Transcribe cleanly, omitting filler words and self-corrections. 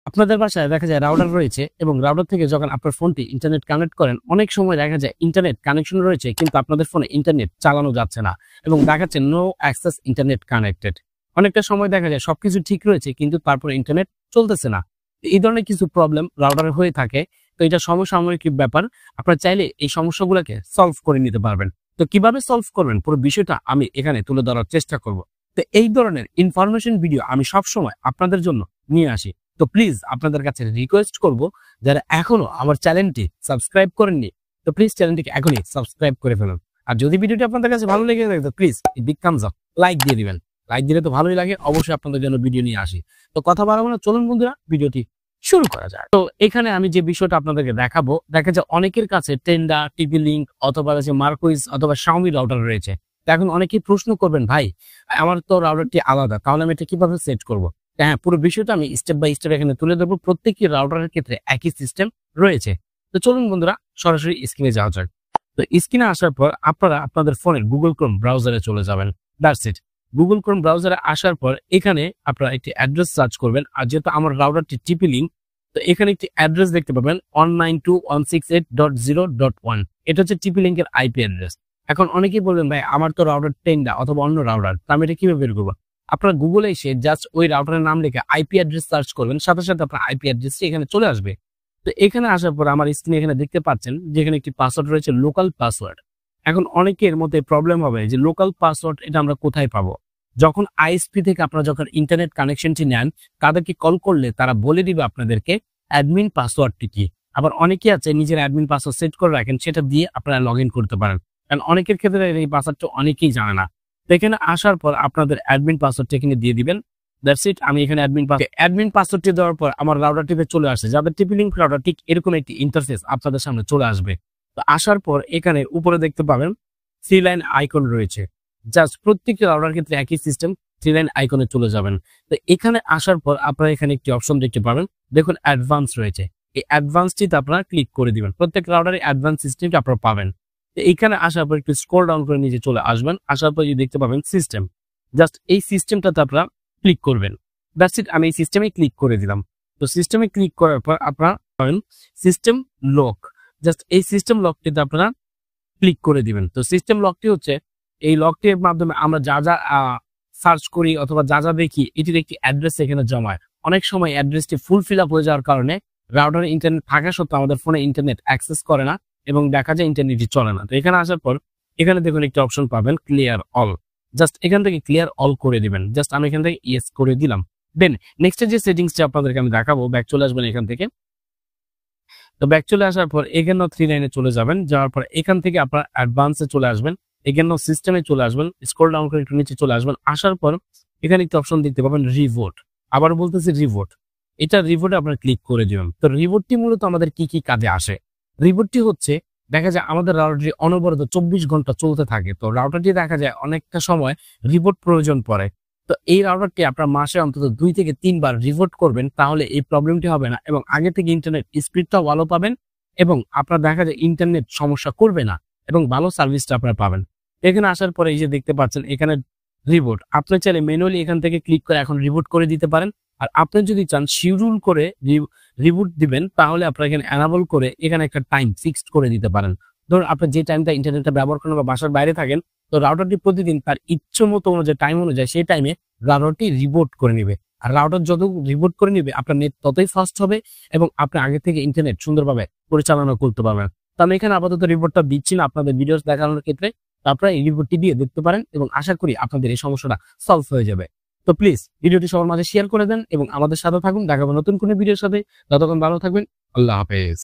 আপনাদের বাসায় দেখা যায় রাউটার রয়েছে এবং রাউটার থেকে যখন আপনার ফোনটি ইন্টারনেট কানেক্ট করেন, অনেক সময় দেখা যায় ইন্টারনেট কানেকশন রয়েছে কিন্তু আপনাদের ফোনে ইন্টারনেট চালানো যাচ্ছে না এবং দেখাচ্ছে নো অ্যাক্সেস ইন্টারনেট কানেক্টেড। অনেকটা সময় দেখা যায় সবকিছু ঠিক রয়েছে কিন্তু তারপরে ইন্টারনেট চলতেছে না। এই ধরনের কিছু প্রবলেম রাউটারে হয়ে থাকে। তো এটা সমসাময়িক ব্যাপার। আপনারা চাইলে এই সমস্যাগুলোকে সলভ করে নিতে পারবেন। তো কিভাবে সলভ করবেন পুরো বিষয়টা আমি এখানে তুলে ধরার চেষ্টা করব। তো এই ধরনের ইনফরমেশন ভিডিও আমি সবসময় আপনাদের জন্য নিয়ে আসি। তো প্লিজ আপনাদের কাছে রিকোয়েস্ট করব, যারা এখনো আমার চ্যানেলটি সাবস্ক্রাইব করেননি, তো প্লিজ চ্যানেলটিকে এখনই সাবস্ক্রাইব করে ফেলুন। আর যদি ভিডিওটি আপনাদের কাছে ভালো লেগে থাকে তো please big Thums up like দিয়ে দিবেন। লাইক দিলে তো ভালোই লাগে, অবশ্যই আপনাদের জন্য ভিডিও নিয়ে আসি। তো কথা বাড়াবো না, চলুন বন্ধুরা ভিডিওটি শুরু করা যায়। তো এখানে আমি যে বিষয়টা আপনাদেরকে দেখাবো, দেখা যায় অনেকের কাছে টেন্ডা, টিপি লিঙ্ক অথবা মার্কুইজ অথবা শাওমি রাউটার রয়েছে। তো এখন অনেকেই প্রশ্ন করবেন, ভাই আমার তো রাউটারটি আলাদা, তাহলে আমি এটা কিভাবে সেট করবো? হ্যাঁ, পুরো বিষয়টা আমি স্টেপ বাই স্টেপ এখানে তুলে ধরবো। প্রত্যেকটি রাউটারের ক্ষেত্রে একই সিস্টেম রয়েছে। তো চলুন বন্ধুরা সরাসরি স্ক্রিনে যাওয়া যাক। তো স্ক্রিনে আসার পর আপনারা আপনাদের ফোনের গুগল ক্রোম ব্রাউজারে চলে যাবেন। That's it. গুগল ক্রোম ব্রাউজারে আসার পর এখানে আপনারা একটি অ্যাড্রেস সার্চ করবেন। আর যেহেতু আমার রাউটারটি টিপি লিঙ্ক, তো এখানে একটি অ্যাড্রেস দেখতে পাবেন 192.168.0.1। এটা হচ্ছে টিপি লিঙ্কের আইপি অ্যাড্রেস। এখন অনেকেই বলবেন, ভাই আমার তো রাউটার টেন্ডা অথবা অন্য রাউটার, তো আমি এটা কিভাবে বের করবো? আপনার গুগলে এসে জাস্ট ওই রাউটারের নাম লিখে আইপি অ্যাড্রেস সার্চ করবেন, সাথে সাথে আপনার আইপি অ্যাড্রেসটি এখানে চলে আসবে। তো এখানে আসার পর আমার স্ক্রিনে এখানে দেখতে পাচ্ছেন যেখানে একটি পাসওয়ার্ড রয়েছে, লোকাল পাসওয়ার্ড। এখন অনেকের মধ্যে প্রবলেম হবে যে লোকাল পাসওয়ার্ড এটা আমরা কোথায় পাবো? যখন আইএসপি থেকে আপনারা যখন ইন্টারনেট কানেকশনটি নেন, তাদেরকে কল করলে তারা বলে দিবে আপনাদেরকে অ্যাডমিন পাসওয়ার্ডটি কি। আবার অনেকেই আছে নিজের অ্যাডমিন পাসওয়ার্ড সেট করে রাখেন, সেটা দিয়ে আপনারা লগ ইন করতে পারেন। কারণ অনেকের ক্ষেত্রে এই পাসওয়ার্ডটা অনেকেই জানে না। তো এখানে আসার পর আপনাদের অ্যাডমিন পাসওয়ার্ডটা এখানে দিয়ে দিবেন। That's it. আমি এখানে অ্যাডমিন পাসওয়ার্ডটি দেওয়ার পর আমার রাউটারটিতে চলে আসে। যাদের টিপি লিঙ্ক রাউটার ঠিক এরকম একটি ইন্টারফেস আপনাদের সামনে চলে আসবে। তো আসার পর এখানে উপরে দেখতে পাবেন 3 লাইন আইকন রয়েছে। জাস্ট প্রত্যেকটি রাউটার ক্ষেত্রে একই সিস্টেম, 3 লাইন আইকনে চলে যাবেন। তো এখানে আসার পর আপনারা এখানে একটি অপশন দেখতে পাবেন, দেখুন অ্যাডভান্স রয়েছে। এই অ্যাডভান্সটিতে আপনারা ক্লিক করে দিবেন। প্রত্যেক রাউটারে অ্যাডভান্স সিস্টেমটি আপনারা পাবেন। এইখানে আসার পর একটু স্ক্রল ডাউন করে নিচে চলে আসবেন। আসার পর দেখতে পাবেন সিস্টেম। জাস্ট এই সিস্টেমটাতে আপনারা ক্লিক করবেন। That's it. আমি এই সিস্টেমে ক্লিক করে দিলাম। তো সিস্টেমে ক্লিক করার পর আপনারা পাবেন সিস্টেম লক। জাস্ট এই সিস্টেম লকটিতে আপনারা ক্লিক করে দিবেন। তো সিস্টেম লকটি হচ্ছে এই লকটির মাধ্যমে আমরা যা যা সার্চ করি অথবা যা যা দেখি এটির একটি অ্যাড্রেস এখানে জমায়। অনেক সময় অ্যাড্রেসটি ফুল ফিল আপ হয়ে যাওয়ার কারণে রাউটারে ইন্টারনেট থাকা সত্ত্বেও আমাদের ফোনে ইন্টারনেট অ্যাক্সেস করে না এবং দেখা যায় ইন্টারনেটই চলে না। তো এখানে আসার পর এখানে দেখুন একটি অপশন পাবেন ক্লিয়ার অল। জাস্ট এখান থেকে ক্লিয়ার অল করে দিবেন। জাস্ট আমি এখান থেকে ইয়েস করে দিলাম। দেন নেক্সট যে সেটিংসটা আপনাদেরকে আমি দেখাবো, ব্যাক চলে আসবেন এখান থেকে। তো ব্যাক চলে আসার পর এখানেও 3 লাইনে চলে যাবেন। যাওয়ার পর এখান থেকে আপনার অ্যাডভান্সে চলে আসবেন। এখানেও সিস্টেমে চলে আসবেন। স্ক্রল ডাউন করে একটু নিচে চলে আসবেন। আসার পর এখানে একটি অপশন দেখতে পাবেন রিভোট। আবার বলতেছি রিভোট। এটা রিভোটে আপনারা ক্লিক করে দিবেন। তো রিভোটটি মূলত আমাদের কি কি কাজে আসে? রিভোটটি হচ্ছে দেখা যায় আমাদের রাউটারটি অনবরত 24 ঘন্টা চলতে থাকে। তো রাউটারটি দেখা যায় অনেকটা সময় রিভোট প্রয়োজন পড়ে। তো এই রাউটারটি আপনার মাসে অন্তত 2 থেকে 3 বার রিভোট করবেন, তাহলে এই প্রবলেমটি হবে না এবং আগে থেকে ইন্টারনেট স্পিডটাও ভালো পাবেন এবং আপনার দেখা যায় ইন্টারনেট সমস্যা করবে না এবং ভালো সার্ভিসটা আপনারা পাবেন। এখানে আসার পরে এই যে দেখতে পাচ্ছেন এখানে রিভোট, আপনি চাইলে ম্যানুয়ালি এখান থেকে ক্লিক করে এখন রিভোট করে দিতে পারেন। আর আপনি যদি চান শিডিউল করে রিবুট দিবেন, তাহলে আপনারা এখানে এনাবল করে এখানে একটা টাইম ফিক্সড করে দিতে পারেন। ধরুন আপনি যে টাইমটা ইন্টারনেটটা ব্যবহার করেন বা বাসার বাইরে থাকেন, তো রাউটারটি প্রতিদিন তার ইচ্ছে মতো অনুযায়ী টাইম অনুযায়ী সেই টাইমে রাউটারটি রিবুট করে নিবে। আর রাউটার যত রিবুট করে নিবে আপনার নেট ততই ফাস্ট হবে এবং আপনি আগে থেকে ইন্টারনেট সুন্দরভাবে পরিচালনা করতে পারবেন। তো আমি এখানে আপাতত রিপোর্টটা দিচ্ছি না আপনাদের ভিডিওস দেখানোর ক্ষেত্রে। আপনারা এই রিপোর্টটি দিয়ে দেখতে পারেন এবং আশা করি আপনাদের এই সমস্যাটা সলভ হয়ে যাবে। তো প্লিজ ভিডিওটি সবার মাঝে শেয়ার করে দেন এবং আমাদের সাথে থাকুন। দেখাবো নতুন কোনো ভিডিওর সাথে। ততক্ষণ ভালো থাকবেন। আল্লাহ হাফেজ।